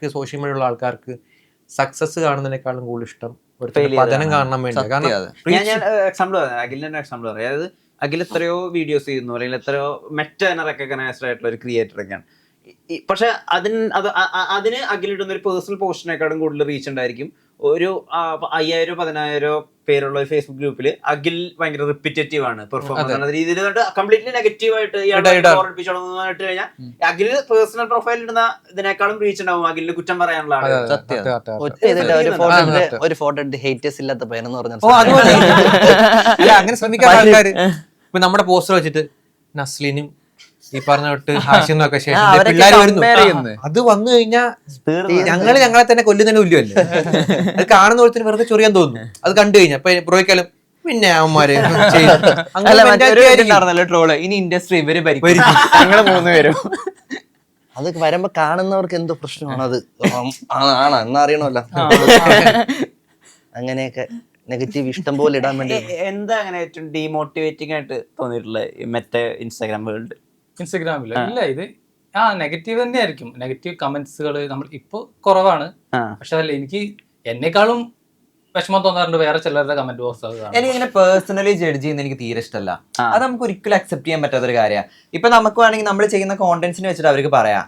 Social media ഉള്ള ആൾക്കാർക്ക് success കാണുന്നതിനേക്കാളും കൂടുതൽ ഇഷ്ടം ഒരു പതനം കാണാൻ വേണ്ടി. കാരണം ഞാൻ എക്സാമ്പിൾ പറയാം, അഖിലിന്റെ എക്സാമ്പിൾ പറയാം. അതായത് അഖിൽ എത്രയോ വീഡിയോസ് ചെയ്യുന്നു, അല്ലെങ്കിൽ എത്രയോ റെക്കഗ്നൈസ്ഡ് ആയിട്ടുള്ള ഒരു ക്രിയേറ്റർ ഒക്കെയാണ്. പക്ഷെ അതിന് അഖിലിടുന്ന ഒരു പേഴ്സണൽ പോസ്റ്റിനെക്കാളും കൂടുതൽ റീച്ച് ഉണ്ടായിരിക്കും ഒരു 5,000-10,000 പേരുള്ള ഒരു ഫേസ്ബുക്ക് ഗ്രൂപ്പിൽ അഖിൽ ഭയങ്കര റിപ്പിറ്റേറ്റീവ് ആണ് പെർഫോമൻസ് എന്ന രീതിയിൽ കംപ്ലീറ്റ്ലി നെഗറ്റീവ് ആയിട്ട് ഇട്ട് കഴിഞ്ഞാൽ അഖിൽ പേഴ്സണൽ പ്രൊഫൈൽ ഇടുന്ന ഇതിനേക്കാളും റീച്ച് ഉണ്ടാവും അഖിലിന് കുറ്റം പറയാനുള്ള ഒരു ഫോട്ടോ ഹേറ്റേഴ്സ് ഇല്ലാത്ത പേരെന്ന് പറഞ്ഞാൽ അങ്ങനെ ശ്രമിക്കാൻ ആൾക്കാർ ഇപ്പൊ നമ്മുടെ പോസ്റ്റർ വെച്ചിട്ട് നസ്ലിനും ഈ പറഞ്ഞിട്ട് ഹാഷിനൊക്കെ ശേഷം പിള്ളേര് വരുന്നു. അത് വന്നു കഴിഞ്ഞാൽ ഞങ്ങളെ തന്നെ കൊല്ലുന്നതിന് തുല്യമല്ലേ. അത് കാണുന്ന ഒരുത്തിന് വെറുതെ ചൊറിയാൻ തോന്നുന്നു. അത് കണ്ടു കഴിഞ്ഞാൽ ഇപ്പൊ ബ്രോയ്ക്കാലും പിന്നെ അവന്മാര് ട്രോള് ഇനി ഇൻഡസ്ട്രി ഇവര് ഞങ്ങള് 3 പേരും അത് വരുമ്പോ കാണുന്നവർക്ക് എന്തോ പ്രശ്നമാണ്. അത് ആണോ എന്നറിയണമല്ലോ. അങ്ങനെയൊക്കെ നെഗറ്റീവ് ഇഷ്ടം പോലെ ഇടാൻ വേണ്ടി. എന്താ അങ്ങനെ ഏറ്റവും ഡീമോട്ടിവേറ്റിംഗ് ആയിട്ട് തോന്നിയിട്ടുള്ളത് മറ്റേ ഇൻസ്റ്റാഗ്രാം വേൾഡ്? ഇൻസ്റ്റഗ്രാമില് ഇല്ല, ഇത് നെഗറ്റീവ് തന്നെയായിരിക്കും. നെഗറ്റീവ് കമന്റ്സുകൾ നമ്മൾ ഇപ്പൊ കുറവാണ്. പക്ഷെ അതല്ല, എനിക്ക് എന്നെക്കാളും വിഷമം തോന്നാറുണ്ട് വേറെ ചിലരുടെ കമന്റ് ബോക്സ്. എനിക്കിങ്ങനെ പേഴ്സണലി ജഡ്ജ് ചെയ്യുന്ന എനിക്ക് തീരെ ഇഷ്ടമല്ല. അത് നമുക്ക് ഒരിക്കലും അക്സെപ്റ്റ് ചെയ്യാൻ പറ്റാത്തൊരു കാര്യമാണ്. ഇപ്പൊ നമുക്ക് വേണമെങ്കിൽ നമ്മൾ ചെയ്യുന്ന കോണ്ടന്റ്സിന് വെച്ചിട്ട് അവർക്ക് പറയാം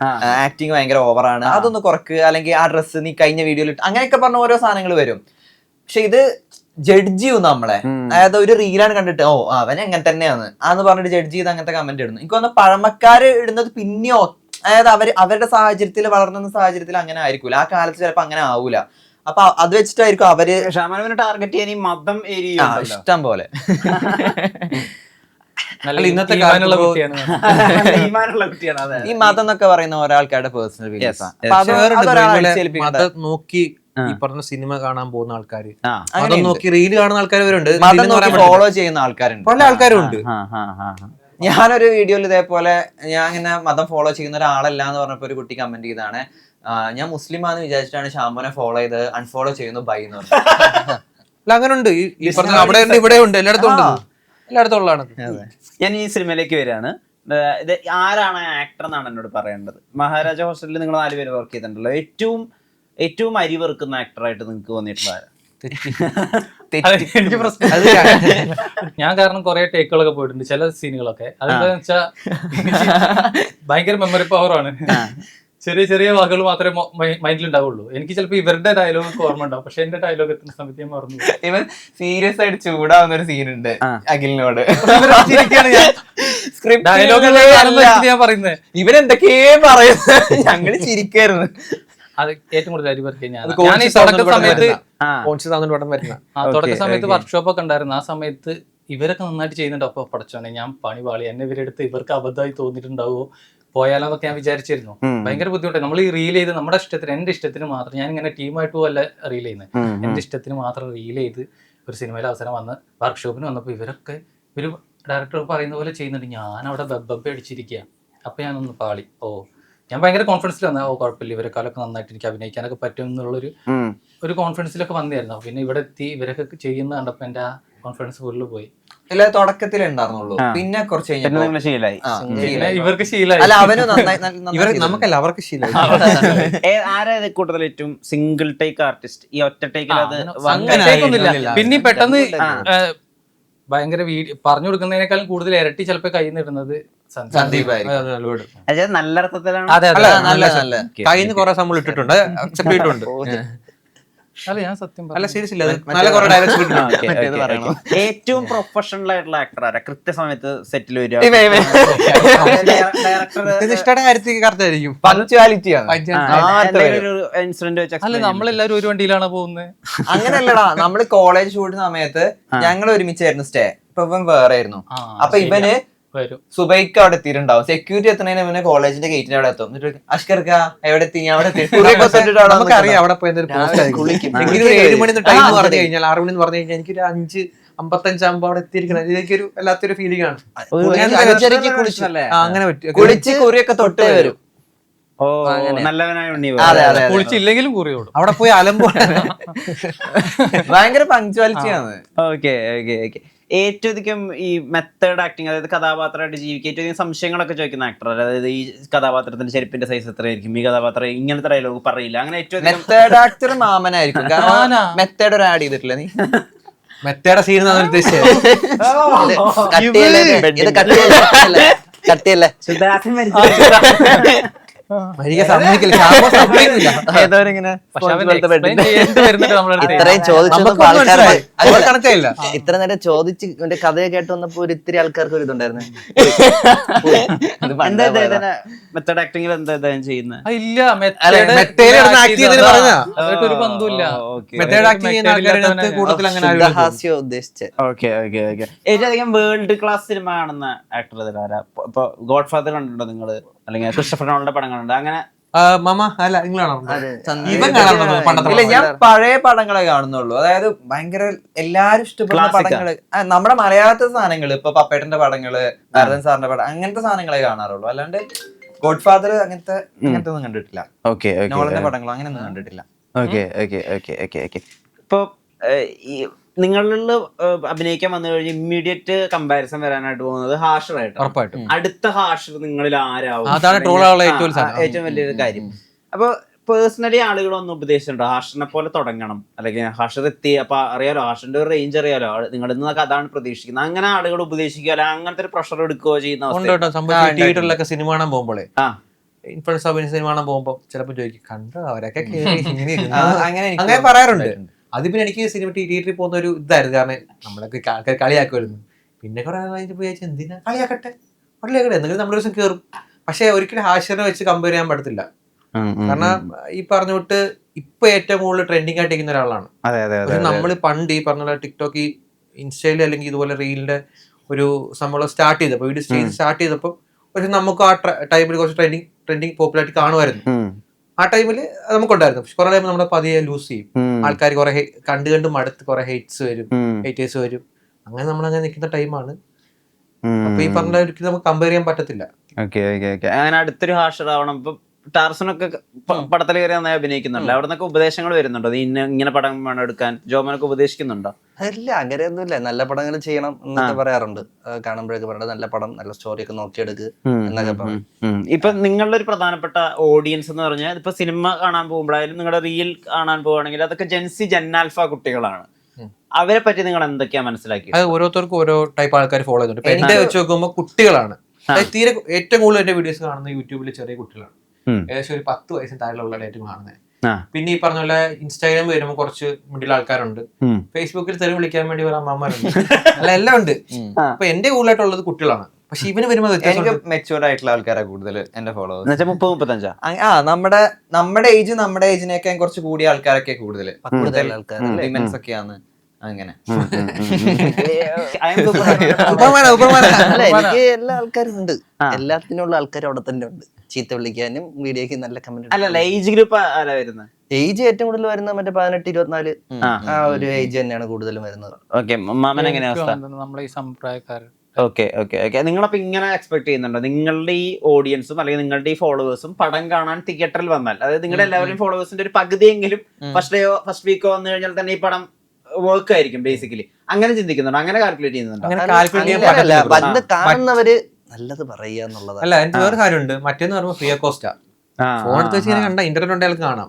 ആക്ടിങ് ഭയങ്കര ഓവറാണ്, അതൊന്ന് കുറക്കുക, അല്ലെങ്കിൽ ആ ഡ്രസ്സ് നീ കഴിഞ്ഞ വീഡിയോയിൽ അങ്ങനെയൊക്കെ പറഞ്ഞ ഓരോ സാധനങ്ങൾ വരും. പക്ഷെ ഇത് ജഡ്ജ് ചെയ്യും നമ്മളെ. അതായത് ഒരു റീലാണ് കണ്ടിട്ട് ഓ അവൻ എങ്ങനെ തന്നെയാണ് ആന്ന് പറഞ്ഞിട്ട് ജഡ്ജ് ചെയ്ത് അങ്ങനത്തെ കമന്റ് ഇടുന്നു. എനിക്ക് തോന്നുന്നു പഴമക്കാര് ഇടുന്നത് പിന്നെയോ, അതായത് അവരുടെ സാഹചര്യത്തിൽ വളർന്ന സാഹചര്യത്തിൽ അങ്ങനെ ആയിരിക്കൂല, ആ കാലത്ത് ചിലപ്പോ അങ്ങനെ ആവൂല. അപ്പൊ അത് വെച്ചിട്ടായിരിക്കും അവര് ടാർഗറ്റ് ചെയ്യാൻ ഈ മതം ഏരിയ ഇഷ്ടം പോലെ. ഇന്നത്തെ ഈ മതം എന്നൊക്കെ പറയുന്ന ഒരാൾക്കാരുടെ പേഴ്സണൽ ഫീലിംഗ്സ് നോക്കി ഈ പറഞ്ഞ സിനിമ കാണാൻ പോകുന്ന ആൾക്കാര്, മതം നോക്കി റീല് കാണുന്ന ആൾക്കാരുണ്ട്, ഫോളോ ചെയ്യുന്ന ആൾക്കാരുണ്ട്, പല ആൾക്കാരും ഉണ്ട്. ഞാനൊരു വീഡിയോയിൽ ഇതേപോലെ ഞാൻ ഇങ്ങനെ മതം ഫോളോ ചെയ്യുന്ന ഒരാളല്ല എന്ന് പറഞ്ഞപ്പോ ഒരു കുട്ടി കമന്റ് ചെയ്താണ്, ഞാൻ മുസ്ലിം ആണെന്ന് വിചാരിച്ചിട്ടാണ് ഷാമുനെ ഫോളോ ചെയ്ത് അൺഫോളോ ചെയ്യുന്നു ബൈ എന്ന് പറഞ്ഞു. അല്ല അങ്ങനെ ഉണ്ട്, ഈ പറഞ്ഞ അവിടെ ഉണ്ട് ഇവിടെ ഉണ്ട്, എല്ലായിടത്തും ഉണ്ട്, എല്ലായിടത്തും ഉള്ളതാണ്. ഞാൻ ഈ സിനിമയിലേക്ക് വരികയാണ്. ഇത് ആരാണ് ആക്ടർ എന്നാണ് എന്നോട് പറയേണ്ടത്. മഹാരാജ ഹോസ്റ്റലിൽ നിങ്ങൾ 4 പേര് വർക്ക് ചെയ്തിട്ടുണ്ടല്ലോ, ഏറ്റവും അരി വെറുക്കുന്ന ആക്ടറായിട്ട് നിങ്ങൾക്ക് തോന്നിയിട്ടുള്ള ആരാ? എനിക്ക് പ്രശ്നം ഞാൻ കാരണം കുറെ ടേക്കുകളൊക്കെ പോയിട്ടുണ്ട് ചില സീനുകളൊക്കെ. അതെന്താന്ന് വെച്ചാ ഭയങ്കര മെമ്മറി പവറാണ്. ചെറിയ ചെറിയ വാക്കുകൾ മാത്രമേ മൈൻഡിൽ ഉണ്ടാവുള്ളൂ. എനിക്ക് ചിലപ്പോ ഇവരുടെ ഡയലോഗ് ഓർമ്മ ഉണ്ടാവും, പക്ഷെ എന്റെ ഡയലോഗ് എത്തുന്ന സമയത്ത് ഞാൻ മറന്നു. ഇവൻ സീരിയസ് ആയിട്ട് ചൂടാവുന്ന ഒരു സീനുണ്ട് അഖിലിനോട്. ഡയലോഗ് ഞാൻ പറയുന്നത് ഇവരെന്തൊക്കെയേ പറയുന്നത്, ഞങ്ങള് ചിരിക്കായിരുന്നു. അത് ഏറ്റവും കൂടുതൽ അരി പറിക്കാൻ ഞാൻ തുടക്ക സമയത്ത് വർക്ക്ഷോപ്പ് ഒക്കെ ഉണ്ടായിരുന്നു. ആ സമയത്ത് ഇവരൊക്കെ നന്നായിട്ട് ചെയ്യുന്നുണ്ട്. അപ്പൊ പടച്ചോനെ ഞാൻ പണി പാളി, എന്നെ ഇവരെടുത്ത് ഇവർക്ക് അബദ്ധമായി തോന്നിയിട്ടുണ്ടാവോ പോയാലോന്നൊക്കെ ഞാൻ വിചാരിച്ചിരുന്നു. ഭയങ്കര ബുദ്ധിമുട്ടായി. നമ്മൾ ഈ റീൽ ചെയ്ത് നമ്മുടെ ഇഷ്ടത്തിന്, എന്റെ ഇഷ്ടത്തിന് മാത്രം, ഞാൻ ഇങ്ങനെ ടീമായിട്ട് അല്ല റീൽ ചെയ്യുന്നത്, എന്റെ ഇഷ്ടത്തിന് മാത്രം റീൽ ചെയ്ത് ഒരു സിനിമയിൽ അവസരം വന്ന് വർക്ക്ഷോപ്പിന് വന്നപ്പോൾ ഇവരൊക്കെ ഒരു ഡയറക്ടർ പറയുന്ന പോലെ ചെയ്യുന്നുണ്ട്. ഞാൻ അവിടെ വെബ്ബെ അടിച്ചിരിക്കുക. അപ്പൊ ഞാനൊന്ന് പാളി. ഞാൻ ഭയങ്കര കോൺഫിഡൻസിൽ വന്ന കുഴപ്പമില്ല, ഇവരെക്കാളൊക്കെ നന്നായിട്ട് എനിക്ക് അഭിനയിക്കാനൊക്കെ പറ്റും എന്നുള്ളൊരു കോൺഫിഡൻസിലൊക്കെ വന്നിരുന്നു. പിന്നെ ഇവിടെ എത്തി ഇവരൊക്കെ ചെയ്യുന്ന കണ്ടപ്പോ എന്റെ ആ കോൺഫിഡൻസ് ഫുള്ള് പോയി. ഇല്ല, തുടക്കത്തിൽ ഉണ്ടായിരുന്നുള്ളൂ, പിന്നെ കുറച്ച് ഇവർക്ക് ശീലമായി. അല്ല അവനും നമുക്കല്ല അവർക്ക് ശീലമായി. ആരാ കൂടുതൽ ഏറ്റവും സിംഗിൾ ടേക്ക് ആർട്ടിസ്റ്റ്? ഈ ഒറ്റ ടേക്കിൽ അത് പിന്നെ പെട്ടെന്ന് ഭയങ്കര പറഞ്ഞു കൊടുക്കുന്നതിനേക്കാളും കൂടുതൽ ഇരട്ടി ചിലപ്പോ കയ്യിൽ നിന്ന് ഇടുന്നത് നല്ല അർത്ഥത്തിലാണ്. കയ്യിൽ നിന്ന് കുറെ സംഭവം ഇട്ടിട്ടുണ്ട്, അക്സെപ്റ്റ് ചെയ്തിട്ടുണ്ട്. അല്ല ഞാൻ സത്യം ഏറ്റവും പ്രൊഫഷണൽ ആയിട്ടുള്ള ആക്ടർ ആരാ? കൃത്യസമയത്ത് സെറ്റിൽ വരിക, ഇൻസിഡന്റ് വെച്ചാൽ. അല്ല നമ്മളെല്ലാരും ഒരു വണ്ടിയിലാണ് പോകുന്നത്. അങ്ങനെയല്ലടാ, നമ്മള് കോളേജ് ഷൂട്ട് സമയത്ത് ഞങ്ങൾ ഒരുമിച്ചായിരുന്നു സ്റ്റേ. ഇപ്പൊ ഇവൻ വേറെ ആയിരുന്നു. അപ്പൊ ഇവന് സുബൈക്ക് അവിടെ എത്തിയിട്ടുണ്ടാവും. സെക്യൂരിറ്റി എത്തുന്നതിന് മുന്നേ കോളേജിന്റെ ഗേറ്റിന് അവിടെ എത്തും. അഷ്കർക്ക എവിടെ എത്തി, അവിടെ നമുക്കറിയാം അവിടെ പോയി 7 മണി ടൈം പറഞ്ഞു കഴിഞ്ഞാൽ 6 മണി പറഞ്ഞു കഴിഞ്ഞാൽ എനിക്കൊരു 5:55 ആകുമ്പോ അവിടെ എത്തിയിരിക്കണം. എനിക്കൊരു വല്ലാത്തൊരു ഫീലിംഗ് ആണ്. അങ്ങനെ കുളിച്ച് കുറിയൊക്കെ തൊട്ടേ വരും. കുളിച്ചില്ലെങ്കിലും കുറിയോടും അവിടെ പോയി അലമ്പോ. ഭയങ്കര പങ്ക്ച്വാലിറ്റി ആണ്. Okay okay okay. ഏറ്റവും അധികം ഈ മെത്തേഡ് ആക്ടിങ്, അതായത് കഥാപാത്രമായിട്ട് ജീവിക്കുക ഏറ്റവും അധികം സംശയങ്ങളൊക്കെ ചോദിക്കുന്ന ആക്ടർ, അതായത് ഈ കഥാപാത്രത്തിന്റെ ചെരുപ്പിന്റെ സൈസ് എത്രയായിരിക്കും, ഈ കഥാപാത്രം ഇങ്ങനത്തെ ഡയലോഗ് പറയില്ല, അങ്ങനെ ഏറ്റവും അധികം മെത്തേഡ് ആക്ടർ മാമനായിരിക്കും. കാരണം മെത്തേഡ് ഒരു ആഡ് ചെയ്തിട്ടില്ല നീ. മെത്തേടെ സീൻ ഉദ്ദേശിച്ചത് കട്ടിയല്ലേ ഏതോരിങ്ങനെ ഇത്രയും ചോദിച്ചപ്പോ ആൾക്കാർ ഇത്ര നേരം ചോദിച്ച് എന്റെ കഥയെ കേട്ട് വന്നപ്പോ ഒരു ഇത്തിരി ആൾക്കാർക്ക് ഒരു ഇതുണ്ടായിരുന്നു. മെത്തേഡ് ആക്ടിങ്ങിൽ എന്താ ചെയ്യുന്നത്? ഇല്ല, ഒരു ബന്ധമില്ല. ഹാസ്യം ഉദ്ദേശിച്ച ഏറ്റവും അധികം വേൾഡ് ക്ലാസ് സിനിമ കാണുന്ന ആക്ടർ ഇതിലാരാ? ഇപ്പൊ ഗോഡ് ഫാദർ കണ്ടിട്ടുണ്ടോ നിങ്ങള്, അല്ലെങ്കിൽ ക്രിസ്റ്റഫർ നോളന്റെ പടം കണ്ടിട്ടുണ്ടോ? അങ്ങനെ ഇല്ല, ഞാൻ പഴയ പടങ്ങളെ കാണുന്നുള്ളൂ. അതായത് ഭയങ്കര എല്ലാരും ഇഷ്ടപ്പെടുന്ന പടങ്ങള്, നമ്മുടെ മലയാളത്തെ സാധനങ്ങള്, ഇപ്പൊ പപ്പേട്ടന്റെ പടങ്ങള്, ഭരതൻ സാറിന്റെ പടം, അങ്ങനത്തെ സാധനങ്ങളെ കാണാറുള്ളൂ. അല്ലാണ്ട് ഗോഡ് ഫാദർ അങ്ങനത്തെ ഒന്നും കണ്ടിട്ടില്ല. നോളന്റെ പടങ്ങളോ അങ്ങനെയൊന്നും കണ്ടിട്ടില്ല. ഇപ്പൊ നിങ്ങളിൽ അഭിനയിക്കാൻ വന്നു കഴിഞ്ഞാൽ ഇമ്മീഡിയറ്റ് കമ്പാരിസൺ വരാനായിട്ട് പോകുന്നത് ഹാഷറായിട്ട്. അടുത്ത ഹാഷർ നിങ്ങളിൽ ആരാവും? ഏറ്റവും വലിയൊരു കാര്യം. അപ്പൊ പേഴ്സണലി ആളുകളൊന്നും ഉപദേശിച്ചിട്ടുണ്ടോ ഹാഷറിനെ പോലെ തുടങ്ങണം, അല്ലെങ്കിൽ ഹാഷർ എത്തി അപ്പൊ അറിയാലോ ഹാഷറിന്റെ ഒരു റേഞ്ച് അറിയാലോ, നിങ്ങളിൽ നിന്നൊക്കെ അതാണ് പ്രതീക്ഷിക്കുന്നത്, അങ്ങനെ ആളുകൾ ഉപദേശിക്കുക അങ്ങനത്തെ ഒരു പ്രഷർ എടുക്കുകയോ ചെയ്യുന്ന തിയേറ്ററിലൊക്കെ സിനിമ കാണാൻ പോകുമ്പോഴേ ഇൻഫ്ലുവൻസ് അഭിനയ സിനിമ കാണാൻ പോകുമ്പോ ചിലപ്പോ ചോദിക്കും കണ്ടോ അവരൊക്കെ അങ്ങനെ പറയാറുണ്ട്. അത് പിന്നെ എനിക്ക് സിനിമ തിയേറ്ററിൽ പോകുന്ന ഒരു ഇതായിരുന്നു. കാരണം നമ്മളൊക്കെ ആൾക്കാർ കളിയാക്കുമായിരുന്നു. പിന്നെ കുറെ വിചാരിച്ചു എന്തിനാ കളിയാക്കട്ടെ എന്തെങ്കിലും നമ്മുടെ ദിവസം കയറും. പക്ഷെ ഒരിക്കലും ഹാഷറിനെ വെച്ച് കമ്പയർ ചെയ്യാൻ പറ്റത്തില്ല. കാരണം ഈ പറഞ്ഞ വിട്ട് ഇപ്പൊ ഏറ്റവും കൂടുതൽ ട്രെൻഡിങ് ആയിട്ട് ഇരിക്കുന്ന ഒരാളാണ്. പക്ഷെ നമ്മൾ പണ്ട് ഈ പറഞ്ഞ ടിക്ടോക്ക്, ഇൻസ്റ്റയിൽ അല്ലെങ്കിൽ ഇതുപോലെ റീലിന്റെ ഒരു സംഭവം സ്റ്റാർട്ട് ചെയ്തപ്പോൾ, വീഡിയോ സ്റ്റാർട്ട് ചെയ്തപ്പോൾ പക്ഷെ നമുക്ക് ആ ടൈമിൽ കുറച്ച് ട്രെൻഡിങ് പോപ്പുലാരിറ്റി കാണുമായിരുന്നു. ആ ടൈമിൽ നമുക്കുണ്ടായിരുന്നു. പക്ഷെ കുറെ ടൈമിൽ നമ്മളെ പതിയെ ലൂസ് ചെയ്യും. ആൾക്കാർ കുറെ കണ്ടു മടുത്ത് കുറെ ഹേറ്റേഴ്സ് വരും. അങ്ങനെ നമ്മളങ്ങനെ നിൽക്കുന്ന ടൈമാണ്. അപ്പൊ ഈ പറഞ്ഞ ഒരിക്കലും നമുക്ക് കമ്പയർ ചെയ്യാൻ പറ്റത്തില്ല. അങ്ങനെ അടുത്തൊരു ഹാഷർ ആവണം. ഇപ്പൊ ടാർസനൊക്കെ പടത്തിൽ കയറി നന്നായി അഭിനയിക്കുന്നുണ്ട്. അവിടെ നിന്നൊക്കെ ഉപദേശങ്ങൾ വരുന്നുണ്ടോ? ഇങ്ങനെ പടം വേണം എടുക്കാൻ, ജോമനൊക്കെ ഉപദേശിക്കുന്നുണ്ടോ? അല്ല, അങ്ങനെയൊന്നുമില്ല. നല്ല പടങ്ങൾ ചെയ്യണം എന്നൊക്കെ പറയാറുണ്ട്. കാണുമ്പോഴൊക്കെ പറയണ്ട നല്ല പടം, നല്ല സ്റ്റോറി ഒക്കെ നോക്കിയെടുക്കുക എന്നൊക്കെ പറയും. ഇപ്പൊ നിങ്ങളുടെ ഒരു പ്രധാനപ്പെട്ട ഓഡിയൻസ് എന്ന് പറഞ്ഞാൽ ഇപ്പൊ സിനിമ കാണാൻ പോകുമ്പോഴായാലും നിങ്ങളുടെ റീൽ കാണാൻ പോവുകയാണെങ്കിൽ അതൊക്കെ ജെൻസി ജെന്നാൽഫ കുട്ടികളാണ്. അവരെ പറ്റി നിങ്ങൾ എന്തൊക്കെയാ മനസ്സിലാക്കി? അത് ഓരോരുത്തർക്കും ഓരോ ടൈപ്പ് ആൾക്കാർ ഫോളോ ചെയ്യുന്നുണ്ട്. എന്റെ വെച്ച് നോക്കുമ്പോൾ കുട്ടികളാണ് തീരെ ഏറ്റവും കൂടുതൽ എന്റെ വീഡിയോസ് കാണുന്ന യൂട്യൂബിൽ ചെറിയ കുട്ടികളാണ്. ഏകദേശം ഒരു 10 വയസ്സിന് താഴെയുള്ള ഏറ്റവും കാണുന്നത്. പിന്നെ ഈ പറഞ്ഞ പോലെ ഇൻസ്റ്റാഗ്രാം വരുമ്പോൾ കുറച്ച് മിഡിൽ ആൾക്കാരുണ്ട്. ഫേസ്ബുക്കിൽ തെറി വിളിക്കാൻ വേണ്ടി ഒരു അമ്മമാരുണ്ട്. അല്ല, എല്ലാം ഉണ്ട്. അപ്പൊ എന്റെ കൂടുതലായിട്ടുള്ളത് കുട്ടികളാണ്. പക്ഷെ ഇവന് വരുമ്പോൾ എനിക്ക് മെച്ചൂർഡ് ആയിട്ടുള്ള ആൾക്കാരെ കൂടുതൽ എന്റെ ഫോളോവേഴ്സ്. 30-35 നമ്മുടെ ഏജിനേക്കാൾ കുറച്ച് കൂടിയ ആൾക്കാരൊക്കെ കൂടുതൽ ആൾക്കാർ വിമൻസ് ഒക്കെയാണ്. അങ്ങനെ എനിക്ക് എല്ലാ ആൾക്കാരും ഉണ്ട്. എല്ലാത്തിനുള്ള ആൾക്കാരും അവിടെ തന്നെ ഉണ്ട്. ചീത്ത വിളിക്കാനും വീഡിയോക്ക് നല്ല കമന്റ്. അല്ല, ഏജ് ഗ്രൂപ്പ് ആരാ വരുന്നത്? ഏജ് ഏറ്റവും കൂടുതൽ വരുന്നത് മറ്റേ 18-24 ആ ഒരു ഏജ് തന്നെയാണ് കൂടുതലും വരുന്നത്. നമ്മളെ ഈ സമ്പ്രദായക്കാരൻ. നിങ്ങളപ്പോ ഇങ്ങനെ എക്സ്പെക്ട് ചെയ്യുന്നുണ്ടോ നിങ്ങളുടെ ഈ ഓഡിയൻസും അല്ലെങ്കിൽ നിങ്ങളുടെ ഈ ഫോളോവേഴ്സും പടം കാണാൻ തിയേറ്ററിൽ വന്നാൽ, അതായത് നിങ്ങളുടെ എല്ലാവരും ഫോളോവേഴ്സിന്റെ ഒരു പകുതിയെങ്കിലും ഫസ്റ്റ് വീക്കോ വന്നു കഴിഞ്ഞാൽ തന്നെ ഈ പടം വർക്ക് ആയിരിക്കും ബേസിക്കലി? അങ്ങനെ ചിന്തിക്കുന്നുണ്ടോ? അങ്ങനെ കാൽക്കുലേറ്റ് ചെയ്യുന്നുണ്ടോ? കാണുന്നവര് നല്ലത് പറയുക എന്നുള്ളത് അല്ല. എനിക്ക് വേറെ കാര്യമുണ്ട്. മറ്റേന്ന് പറയുമ്പോൾ ഫ്രീ ഓഫ് കോസ്റ്റാ. ഫോൺ എടുത്ത് വെച്ച് കണ്ട ഇന്റർനെറ്റ് ഉണ്ടെങ്കിൽ കാണാം.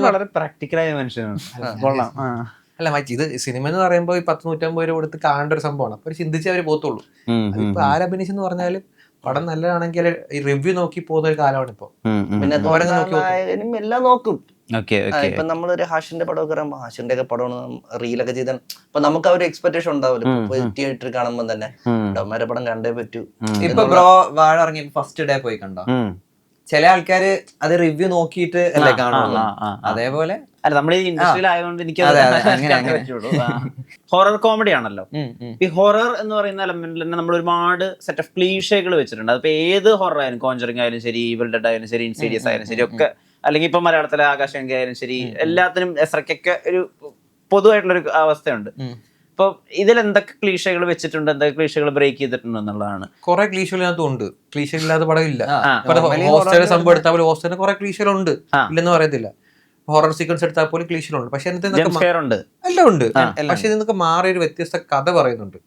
വളരെ പ്രാക്ടിക്കലായ മനുഷ്യനാണ്. അല്ല, ഇത് സിനിമ എന്ന് പറയുമ്പോൾ ഈ 10-150 രൂപ കൊടുത്ത് കാണേണ്ട ഒരു സംഭവമാണ്. അപ്പൊ ചിന്തിച്ചേ അവര് പോത്തുള്ളൂ. ഇപ്പൊ ആരഭിനയിച്ചെന്ന് പറഞ്ഞാലും പടം നല്ലതാണെങ്കിൽ ഈ റിവ്യൂ നോക്കി പോകുന്ന ഒരു കാലമാണ് ഇപ്പൊ. പിന്നെ എല്ലാം നോക്കും. ഇപ്പൊ നമ്മളൊരു ഹാഷിന്റെ പടമൊക്കെ പറയുമ്പോൾ ഹാഷിന്റെ ഒക്കെ പടമാണ് റീലൊക്കെ ചെയ്ത ഇപ്പൊ നമുക്ക് ആ ഒരു എക്സ്പെക്ടേഷൻ ഉണ്ടാവില്ല. തിയേറ്ററിൽ കാണുമ്പോൾ തന്നെ ഡോമാരെ പടം കണ്ടേ പറ്റൂ. ഇപ്പൊ ബ്രോ വാഴ ഇറങ്ങി ഫസ്റ്റ് ഡേ പോയി കണ്ടോ? ചില ആൾക്കാര് അത് റിവ്യൂ നോക്കിയിട്ട് അല്ലേ കാണുള്ളൂ. അതേപോലെ അല്ല, നമ്മൾ ഈ ഇൻഡസ്ട്രിയിൽ ആയതുകൊണ്ട് എനിക്ക് ഹൊറർ കോമഡി ആണല്ലോ. ഈ ഹൊറർ എന്ന് പറയുന്ന എലമെന്റിൽ തന്നെ നമ്മൾ ഒരുപാട് സെറ്റ് ഓഫ് ക്ലീഷകൾ വെച്ചിട്ടുണ്ട്. അതിപ്പോ ഏത് ഹൊറർ ആയാലും, കോഞ്ചറിങ് ആയാലും ശരി, ഈവിൾ ഡെഡ് ആയാലും ശരി, ഇൻസീഡിയസ് ആയാലും ശരി ഒക്കെ, അല്ലെങ്കിൽ ഇപ്പൊ മലയാളത്തിലെ ആകാശഗംഗ ആയാലും ശരി, എല്ലാത്തിനും എസ്രക്കൊക്കെ ഒരു പൊതുവായിട്ടുള്ളൊരു അവസ്ഥയുണ്ട്. അപ്പൊ ഇതിൽ എന്തൊക്കെ ക്ലീഷകൾ വെച്ചിട്ടുണ്ട്, എന്തൊക്കെ ക്ലീഷകൾ ബ്രേക്ക് ചെയ്തിട്ടുണ്ട് എന്നുള്ളതാണ്. കുറെ ക്ലീഷകൾ ഇതിനകത്തുണ്ട്. ക്ലീഷ ഇല്ലാത്ത പടമില്ല. ഹോസ്റ്റലിന്റെ സംഭവം എടുത്താൽ പോലും ഹോസ്റ്റലിന് കുറെ ക്ലീഷകളുണ്ട്, ഇല്ലെന്ന് പറയത്തില്ല. ഹൊറർ സീക്വൻസ് എടുത്താൽ പോലും ക്ലീഷകളുണ്ട്. പക്ഷെ എല്ലാം ഉണ്ട്. പക്ഷെ ഇതിനൊക്കെ മാറിയ ഒരു വ്യത്യസ്ത കഥ പറയുന്നുണ്ട്.